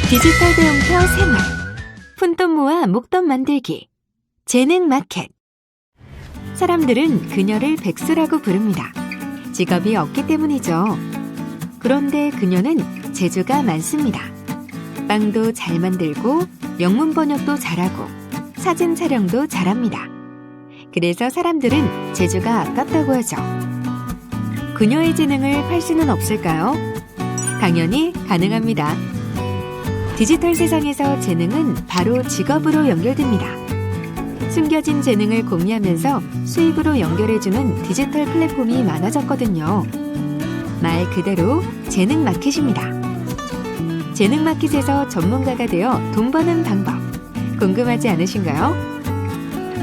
디지털 배움터 생활, 푼돈 모아 목돈 만들기, 재능 마켓. 사람들은 그녀를 백수라고 부릅니다. 직업이 없기 때문이죠. 그런데 그녀는 재주가 많습니다. 빵도 잘 만들고 영문 번역도 잘하고 사진 촬영도 잘합니다. 그래서 사람들은 재주가 아깝다고 하죠. 그녀의 재능을 팔 수는 없을까요? 당연히 가능합니다. 디지털 세상에서 재능은 바로 직업으로 연결됩니다. 숨겨진 재능을 공유하면서 수입으로 연결해주는 디지털 플랫폼이 많아졌거든요. 말 그대로 재능 마켓입니다. 재능 마켓에서 전문가가 되어 돈 버는 방법, 궁금하지 않으신가요?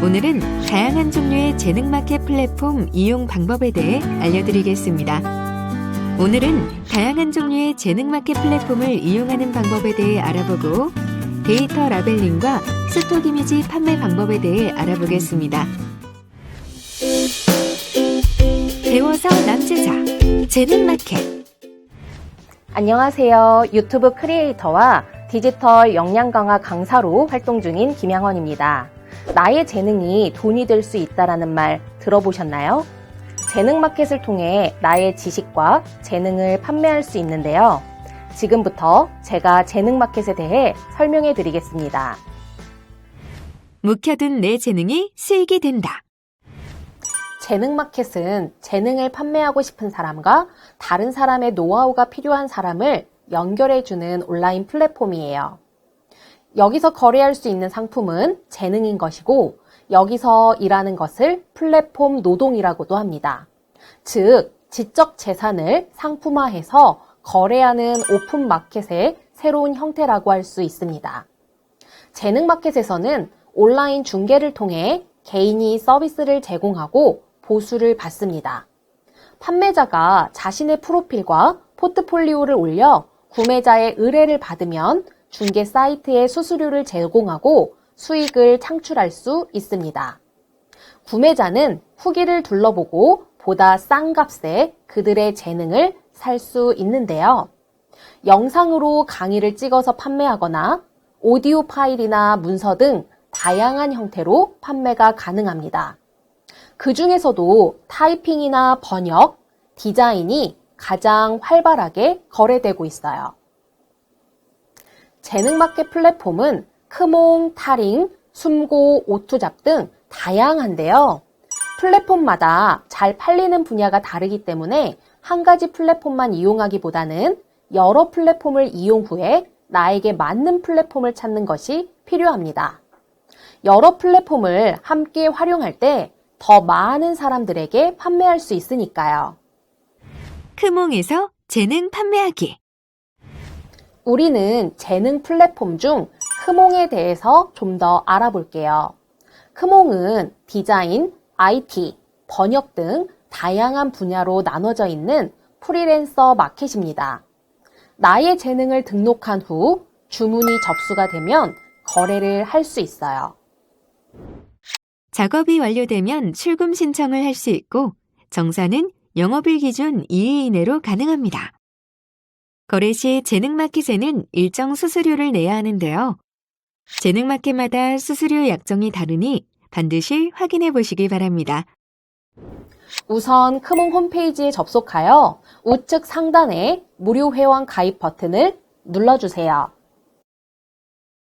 오늘은 다양한 종류의 재능 마켓 플랫폼 이용 방법에 대해 알려드리겠습니다. 오늘은 다양한 종류의 재능 마켓 플랫폼을 이용하는 방법에 대해 알아보고 데이터 라벨링과 스톡 이미지 판매 방법에 대해 알아보겠습니다. 배워서 남주자 재능 마켓. 안녕하세요. 유튜브 크리에이터와 디지털 역량 강화 강사로 활동 중인 김양원입니다. 나의 재능이 돈이 될 수 있다라는 말 들어보셨나요? 재능 마켓을 통해 나의 지식과 재능을 판매할 수 있는데요. 지금부터 제가 재능 마켓에 대해 설명해 드리겠습니다. 묵혀둔 내 재능이 수익이 된다. 재능 마켓은 재능을 판매하고 싶은 사람과 다른 사람의 노하우가 필요한 사람을 연결해주는 온라인 플랫폼이에요. 여기서 거래할 수 있는 상품은 재능인 것이고 여기서 일하는 것을 플랫폼 노동이라고도 합니다. 즉, 지적 재산을 상품화해서 거래하는 오픈 마켓의 새로운 형태라고 할 수 있습니다. 재능 마켓에서는 온라인 중개를 통해 개인이 서비스를 제공하고 보수를 받습니다. 판매자가 자신의 프로필과 포트폴리오를 올려 구매자의 의뢰를 받으면 중개 사이트에 수수료를 제공하고 수익을 창출할 수 있습니다. 구매자는 후기를 둘러보고 보다 싼 값에 그들의 재능을 살 수 있는데요. 영상으로 강의를 찍어서 판매하거나 오디오 파일이나 문서 등 다양한 형태로 판매가 가능합니다. 그 중에서도 타이핑이나 번역, 디자인이 가장 활발하게 거래되고 있어요. 재능 마켓 플랫폼은 크몽, 타링, 숨고, 오투잡 등 다양한데요. 플랫폼마다 잘 팔리는 분야가 다르기 때문에 한 가지 플랫폼만 이용하기보다는 여러 플랫폼을 이용 후에 나에게 맞는 플랫폼을 찾는 것이 필요합니다. 여러 플랫폼을 함께 활용할 때 더 많은 사람들에게 판매할 수 있으니까요. 크몽에서 재능 판매하기. 우리는 재능 플랫폼 중 크몽에 대해서 좀 더 알아볼게요. 크몽은 디자인, IT, 번역 등 다양한 분야로 나눠져 있는 프리랜서 마켓입니다. 나의 재능을 등록한 후 주문이 접수가 되면 거래를 할 수 있어요. 작업이 완료되면 출금 신청을 할 수 있고 정산은 영업일 기준 2일 이내로 가능합니다. 거래 시 재능 마켓에는 일정 수수료를 내야 하는데요. 재능 마켓마다 수수료 약정이 다르니 반드시 확인해 보시기 바랍니다. 우선 크몽 홈페이지에 접속하여 우측 상단에 무료 회원 가입 버튼을 눌러주세요.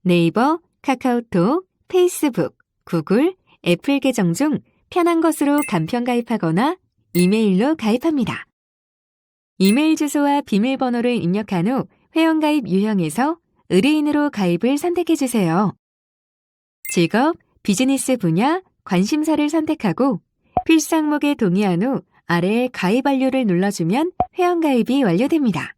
네이버, 카카오톡, 페이스북, 구글, 애플 계정 중 편한 것으로 간편 가입하거나 이메일로 가입합니다. 이메일 주소와 비밀번호를 입력한 후 회원가입 유형에서 의뢰인으로 가입을 선택해주세요. 직업, 비즈니스 분야, 관심사를 선택하고 필수 항목에 동의한 후 아래에 가입 완료를 눌러주면 회원가입이 완료됩니다.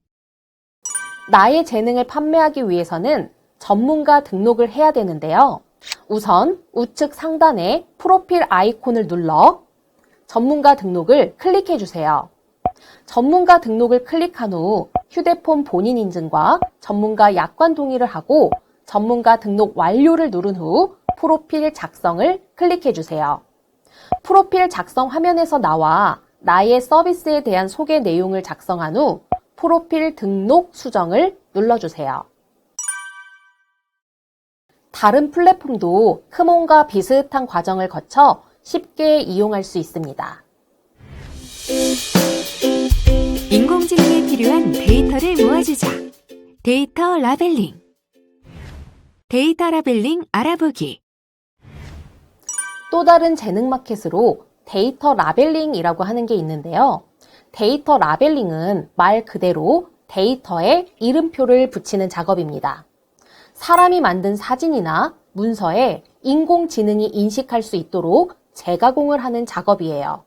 나의 재능을 판매하기 위해서는 전문가 등록을 해야 되는데요. 우선 우측 상단에 프로필 아이콘을 눌러 전문가 등록을 클릭해 주세요. 전문가 등록을 클릭한 후 휴대폰 본인 인증과 전문가 약관 동의를 하고 전문가 등록 완료를 누른 후 프로필 작성을 클릭해 주세요. 프로필 작성 화면에서 나와 나의 서비스에 대한 소개 내용을 작성한 후 프로필 등록 수정을 눌러주세요. 다른 플랫폼도 크몬과 비슷한 과정을 거쳐 쉽게 이용할 수 있습니다. 인공지능에 필요한 데이터를 모아주자. 데이터 라벨링. 데이터 라벨링 알아보기. 또 다른 재능 마켓으로 데이터 라벨링이라고 하는 게 있는데요. 데이터 라벨링은 말 그대로 데이터에 이름표를 붙이는 작업입니다. 사람이 만든 사진이나 문서에 인공지능이 인식할 수 있도록 재가공을 하는 작업이에요.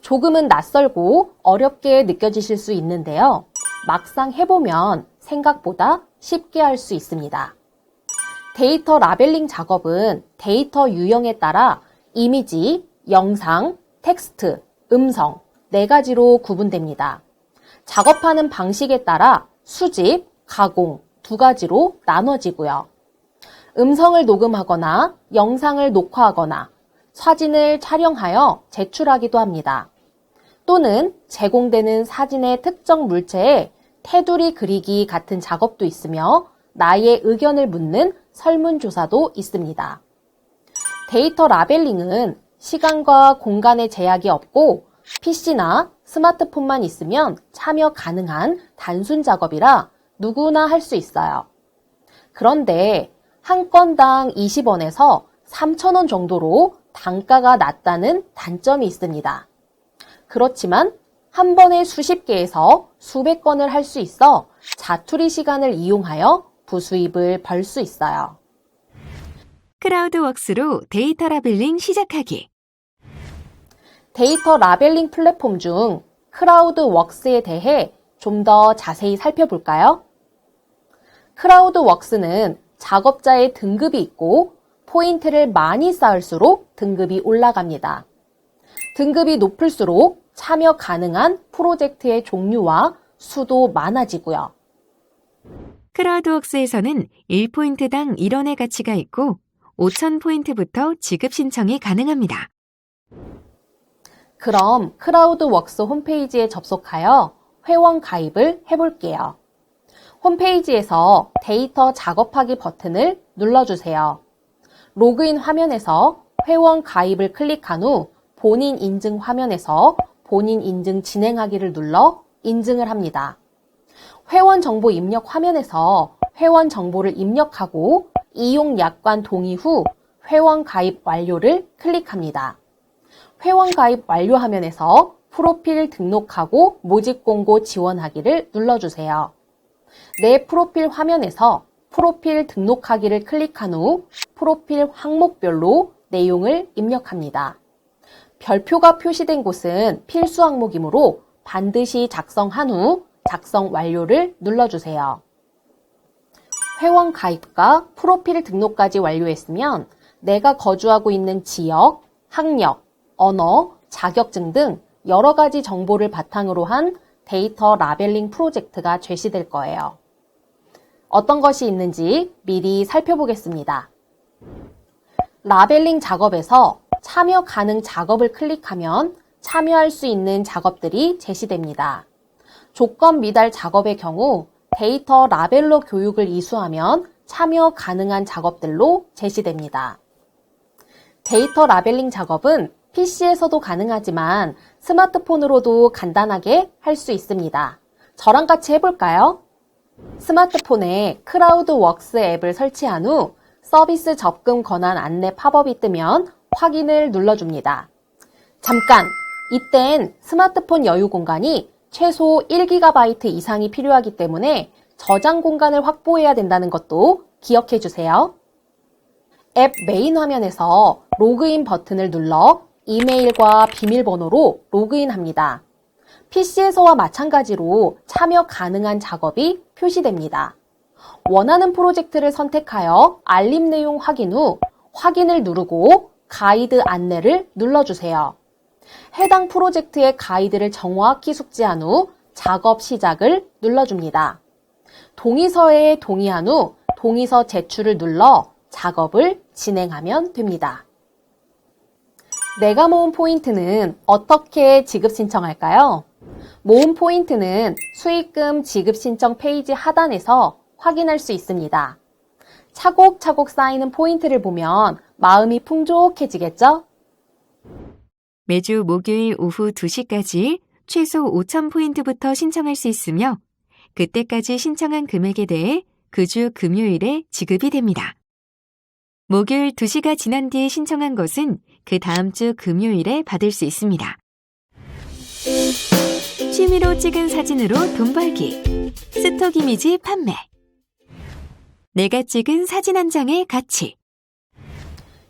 조금은 낯설고 어렵게 느껴지실 수 있는데요. 막상 해보면 생각보다 쉽게 할 수 있습니다. 데이터 라벨링 작업은 데이터 유형에 따라 이미지, 영상, 텍스트, 음성 4가지로 구분됩니다. 작업하는 방식에 따라 수집, 가공 2가지로 나눠지고요. 음성을 녹음하거나 영상을 녹화하거나 사진을 촬영하여 제출하기도 합니다. 또는 제공되는 사진의 특정 물체에 테두리 그리기 같은 작업도 있으며 나의 의견을 묻는 설문조사도 있습니다. 데이터 라벨링은 시간과 공간의 제약이 없고 PC나 스마트폰만 있으면 참여 가능한 단순 작업이라 누구나 할 수 있어요. 그런데 한 건당 20원에서 3,000원 정도로 단가가 낮다는 단점이 있습니다. 그렇지만 한 번에 수십 개에서 수백 건을 할 수 있어 자투리 시간을 이용하여 부수입을 벌 수 있어요. 크라우드웍스로 데이터 라벨링 시작하기. 데이터 라벨링 플랫폼 중 크라우드웍스에 대해 좀 더 자세히 살펴볼까요? 크라우드웍스는 작업자의 등급이 있고 포인트를 많이 쌓을수록 등급이 올라갑니다. 등급이 높을수록 참여 가능한 프로젝트의 종류와 수도 많아지고요. 크라우드웍스에서는 1포인트당 1원의 가치가 있고 5,000포인트부터 지급 신청이 가능합니다. 그럼 크라우드웍스 홈페이지에 접속하여 회원 가입을 해볼게요. 홈페이지에서 데이터 작업하기 버튼을 눌러주세요. 로그인 화면에서 회원 가입을 클릭한 후 본인 인증 화면에서 본인 인증 진행하기를 눌러 인증을 합니다. 회원 정보 입력 화면에서 회원 정보를 입력하고 이용 약관 동의 후 회원 가입 완료를 클릭합니다. 회원 가입 완료 화면에서 프로필 등록하고 모집 공고 지원하기를 눌러주세요. 내 프로필 화면에서 프로필 등록하기를 클릭한 후 프로필 항목별로 내용을 입력합니다. 별표가 표시된 곳은 필수 항목이므로 반드시 작성한 후 작성 완료를 눌러주세요. 회원 가입과 프로필 등록까지 완료했으면 내가 거주하고 있는 지역, 학력, 언어, 자격증 등 여러 가지 정보를 바탕으로 한 데이터 라벨링 프로젝트가 제시될 거예요. 어떤 것이 있는지 미리 살펴보겠습니다. 라벨링 작업에서 참여 가능 작업을 클릭하면 참여할 수 있는 작업들이 제시됩니다. 조건 미달 작업의 경우 데이터 라벨러 교육을 이수하면 참여 가능한 작업들로 제시됩니다. 데이터 라벨링 작업은 PC에서도 가능하지만 스마트폰으로도 간단하게 할 수 있습니다. 저랑 같이 해볼까요? 스마트폰에 크라우드웍스 앱을 설치한 후 서비스 접근 권한 안내 팝업이 뜨면 확인을 눌러줍니다. 잠깐! 이땐 스마트폰 여유 공간이 최소 1GB 이상이 필요하기 때문에 저장 공간을 확보해야 된다는 것도 기억해 주세요. 앱 메인 화면에서 로그인 버튼을 눌러 이메일과 비밀번호로 로그인합니다. PC에서와 마찬가지로 참여 가능한 작업이 표시됩니다. 원하는 프로젝트를 선택하여 알림 내용 확인 후 확인을 누르고 가이드 안내를 눌러주세요. 해당 프로젝트의 가이드를 정확히 숙지한 후 작업 시작을 눌러줍니다. 동의서에 동의한 후 동의서 제출을 눌러 작업을 진행하면 됩니다. 내가 모은 포인트는 어떻게 지급 신청할까요? 모은 포인트는 수익금 지급 신청 페이지 하단에서 확인할 수 있습니다. 차곡차곡 쌓이는 포인트를 보면 마음이 풍족해지겠죠? 매주 목요일 오후 2시까지 최소 5,000포인트부터 신청할 수 있으며 그때까지 신청한 금액에 대해 그 주 금요일에 지급이 됩니다. 목요일 2시가 지난 뒤에 신청한 것은 그 다음 주 금요일에 받을 수 있습니다. 취미로 찍은 사진으로 돈 벌기. 스톡 이미지 판매. 내가 찍은 사진 한 장의 가치.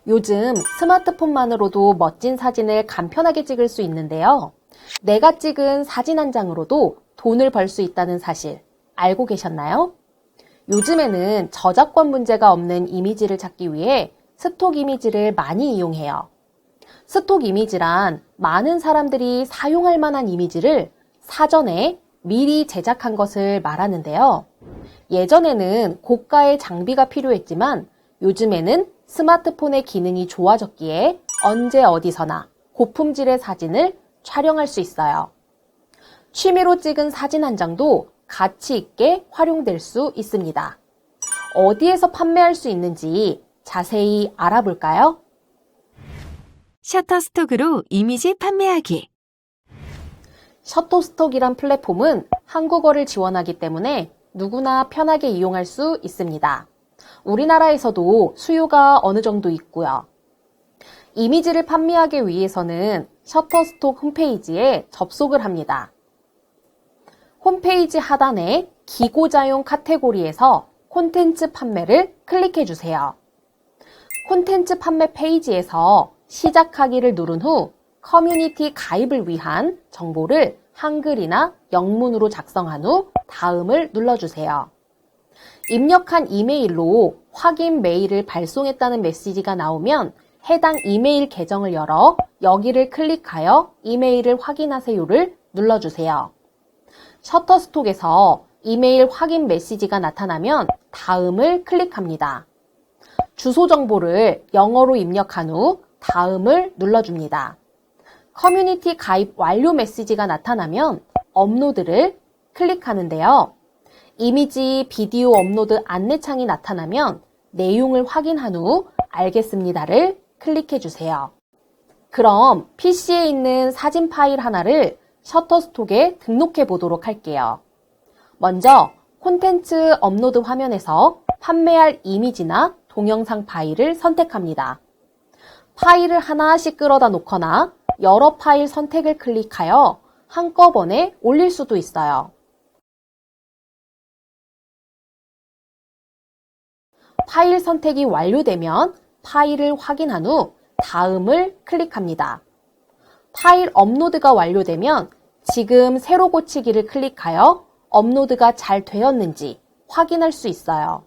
요즘 스마트폰만으로도 멋진 사진을 간편하게 찍을 수 있는데요. 내가 찍은 사진 한 장으로도 돈을 벌 수 있다는 사실 알고 계셨나요? 요즘에는 저작권 문제가 없는 이미지를 찾기 위해 스톡 이미지를 많이 이용해요. 스톡 이미지란 많은 사람들이 사용할 만한 이미지를 사전에 미리 제작한 것을 말하는데요. 예전에는 고가의 장비가 필요했지만 요즘에는 스마트폰의 기능이 좋아졌기에 언제 어디서나 고품질의 사진을 촬영할 수 있어요. 취미로 찍은 사진 한 장도 가치 있게 활용될 수 있습니다. 어디에서 판매할 수 있는지 자세히 알아볼까요? 셔터스톡으로 이미지 판매하기. 셔터스톡이란 플랫폼은 한국어를 지원하기 때문에 누구나 편하게 이용할 수 있습니다. 우리나라에서도 수요가 어느 정도 있고요. 이미지를 판매하기 위해서는 셔터스톡 홈페이지에 접속을 합니다. 홈페이지 하단에 기고자용 카테고리에서 콘텐츠 판매를 클릭해 주세요. 콘텐츠 판매 페이지에서 시작하기를 누른 후 커뮤니티 가입을 위한 정보를 한글이나 영문으로 작성한 후 다음을 눌러주세요. 입력한 이메일로 확인 메일을 발송했다는 메시지가 나오면 해당 이메일 계정을 열어 여기를 클릭하여 이메일을 확인하세요를 눌러주세요. 셔터스톡에서 이메일 확인 메시지가 나타나면 다음을 클릭합니다. 주소 정보를 영어로 입력한 후 다음을 눌러줍니다. 커뮤니티 가입 완료 메시지가 나타나면 업로드를 클릭하는데요. 이미지, 비디오 업로드 안내창이 나타나면 내용을 확인한 후 알겠습니다를 클릭해 주세요. 그럼 PC에 있는 사진 파일 하나를 셔터스톡에 등록해 보도록 할게요. 먼저 콘텐츠 업로드 화면에서 판매할 이미지나 동영상 파일을 선택합니다. 파일을 하나씩 끌어다 놓거나 여러 파일 선택을 클릭하여 한꺼번에 올릴 수도 있어요. 파일 선택이 완료되면 파일을 확인한 후 다음을 클릭합니다. 파일 업로드가 완료되면 지금 새로 고치기를 클릭하여 업로드가 잘 되었는지 확인할 수 있어요.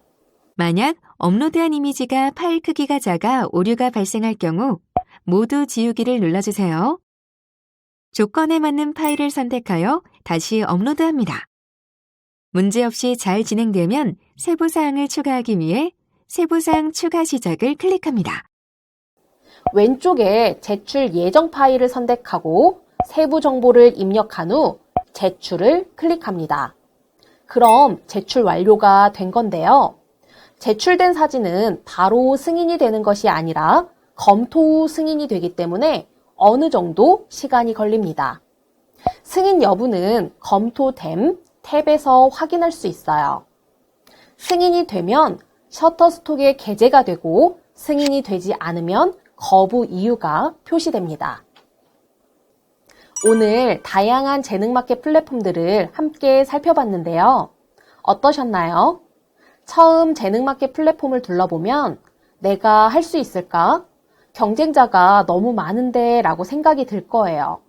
만약 업로드한 이미지가 파일 크기가 작아 오류가 발생할 경우 모두 지우기를 눌러주세요. 조건에 맞는 파일을 선택하여 다시 업로드합니다. 문제없이 잘 진행되면 세부사항을 추가하기 위해 세부사항 추가 시작을 클릭합니다. 왼쪽에 제출 예정 파일을 선택하고 세부 정보를 입력한 후 제출을 클릭합니다. 그럼 제출 완료가 된 건데요. 제출된 사진은 바로 승인이 되는 것이 아니라 검토 후 승인이 되기 때문에 어느 정도 시간이 걸립니다. 승인 여부는 검토됨 탭에서 확인할 수 있어요. 승인이 되면 셔터스톡에 게재가 되고 승인이 되지 않으면 거부 이유가 표시됩니다. 오늘 다양한 재능마켓 플랫폼들을 함께 살펴봤는데요. 어떠셨나요? 처음 재능마켓 플랫폼을 둘러보면 내가 할 수 있을까? 경쟁자가 너무 많은데 라고 생각이 들 거예요.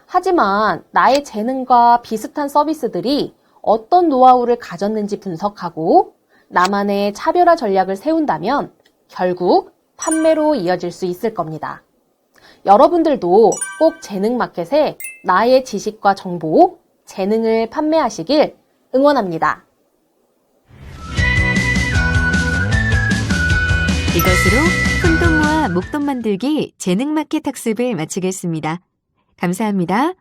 하지만 나의 재능과 비슷한 서비스들이 어떤 노하우를 가졌는지 분석하고 나만의 차별화 전략을 세운다면 결국 판매로 이어질 수 있을 겁니다. 여러분들도 꼭 재능마켓에 나의 지식과 정보, 재능을 판매하시길 응원합니다. 이것으로 푼돈 모아 목돈 만들기 재능 마켓 학습을 마치겠습니다. 감사합니다.